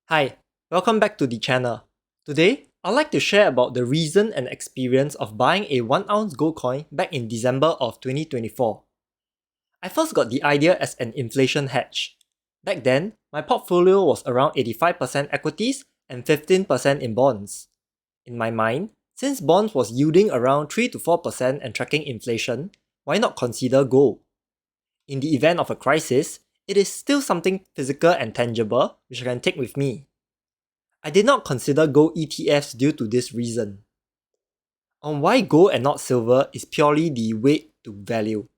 Hi, welcome back to the channel. Today, I'd like to share about the reason and experience of buying a 1-ounce gold coin back in December of 2024. I first got the idea as an inflation hedge. Back then, my portfolio was around 85% equities and 15% in bonds. In my mind, since bonds was yielding around 3 to 4% and tracking inflation, why not consider gold? In the event of a crisis, it is still something physical and tangible which I can take with me. I did not consider gold ETFs due to this reason. On why gold and not silver is purely the weight to value.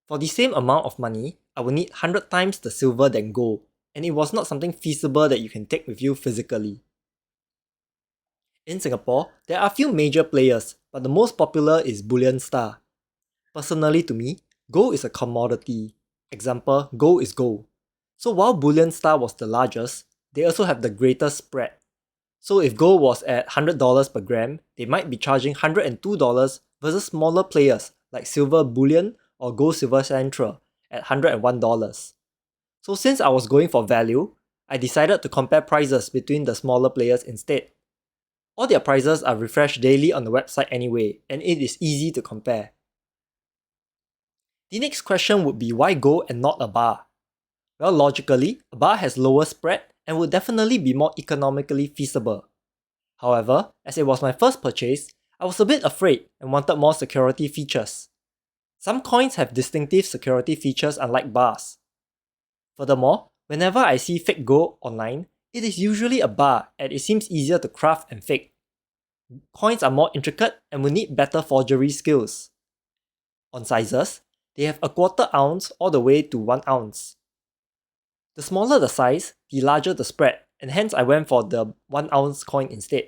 For the same amount of money, I would need 100 times the silver than gold, and it was not something feasible that you can take with you physically. In Singapore, there are a few major players, but the most popular is Bullion Star. Personally to me, gold is a commodity. Example, gold is gold. So while Bullion Star was the largest, they also have the greatest spread. So if gold was at $100 per gram, they might be charging $102 versus smaller players like Silver Bullion or Gold Silver Central at $101. So since I was going for value, I decided to compare prices between the smaller players instead. All their prices are refreshed daily on the website anyway, and it is easy to compare. The next question would be why gold and not a bar? Well, logically, a bar has lower spread and would definitely be more economically feasible. However, as it was my first purchase, I was a bit afraid and wanted more security features. Some coins have distinctive security features unlike bars. Furthermore, whenever I see fake gold online, it is usually a bar and it seems easier to craft and fake. Coins are more intricate and will need better forgery skills. On sizes, they have a quarter ounce all the way to 1 ounce. The smaller the size, the larger the spread, and hence I went for the 1 ounce coin instead.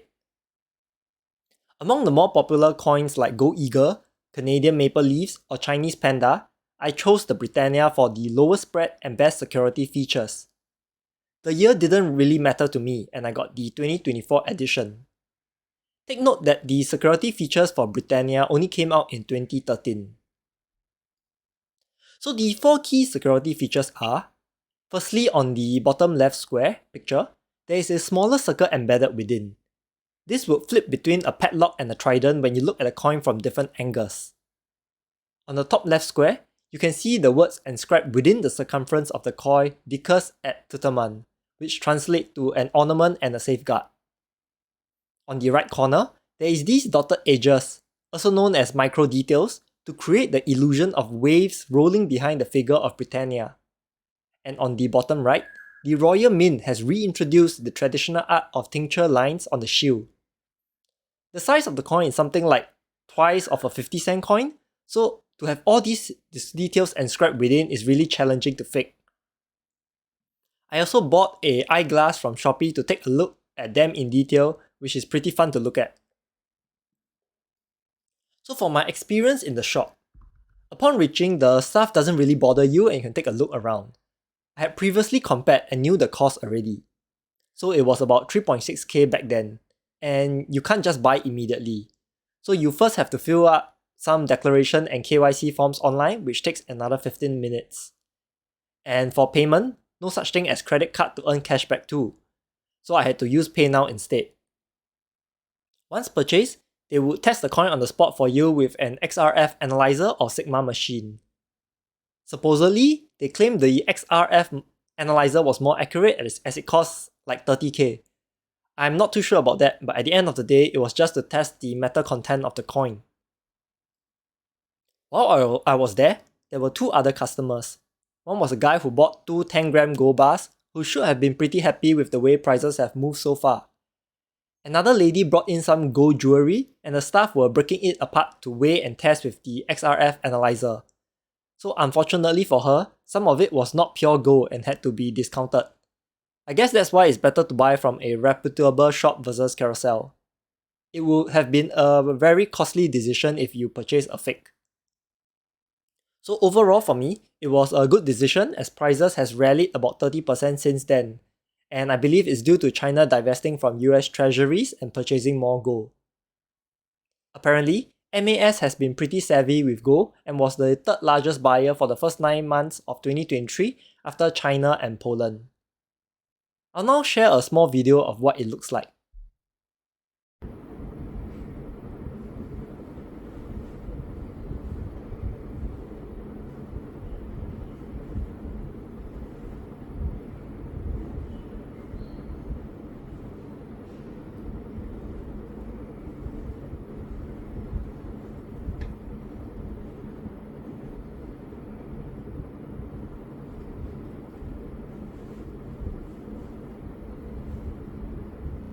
Among the more popular coins like Gold Eagle, Canadian Maple Leafs, or Chinese Panda, I chose the Britannia for the lowest spread and best security features. The year didn't really matter to me and I got the 2024 edition. Take note that the security features for Britannia only came out in 2013. So the 4 key security features are: firstly, on the bottom left square picture, there is a smaller circle embedded within. This would flip between a padlock and a trident when you look at a coin from different angles. On the top left square, you can see the words inscribed within the circumference of the coin Vicus et Tutamant, which translate to an ornament and a safeguard. On the right corner, there is these dotted edges, also known as micro details, to create the illusion of waves rolling behind the figure of Britannia. And on the bottom right, the Royal Mint has reintroduced the traditional art of tincture lines on the shield. The size of the coin is something like twice of a 50-cent coin, so to have all these details inscribed within is really challenging to fake. I also bought an eyeglass from Shopee to take a look at them in detail, which is pretty fun to look at. So for my experience in the shop, upon reaching, the staff doesn't really bother you and you can take a look around. I had previously compared and knew the cost already. So it was about 3.6k back then, and you can't just buy immediately. So you first have to fill out some declaration and KYC forms online, which takes another 15 minutes. And for payment, no such thing as credit card to earn cashback too. So I had to use PayNow instead. Once purchased, they would test the coin on the spot for you with an XRF analyzer or Sigma machine. Supposedly, they claimed the XRF analyzer was more accurate as it costs like 30k. I'm not too sure about that, but at the end of the day, it was just to test the metal content of the coin. While I was there were 2 other customers. One was a guy who bought 2 10-gram gold bars, who should have been pretty happy with the way prices have moved so far. Another lady brought in some gold jewelry, and the staff were breaking it apart to weigh and test with the XRF analyzer. So unfortunately for her, some of it was not pure gold and had to be discounted. I guess that's why it's better to buy from a reputable shop versus Carousel. It would have been a very costly decision if you purchase a fake. So overall for me, it was a good decision as prices has rallied about 30% since then. And I believe it's due to China divesting from US treasuries and purchasing more gold. Apparently, MAS has been pretty savvy with gold and was the 3rd largest buyer for the first 9 months of 2023 after China and Poland. I'll now share a small video of what it looks like.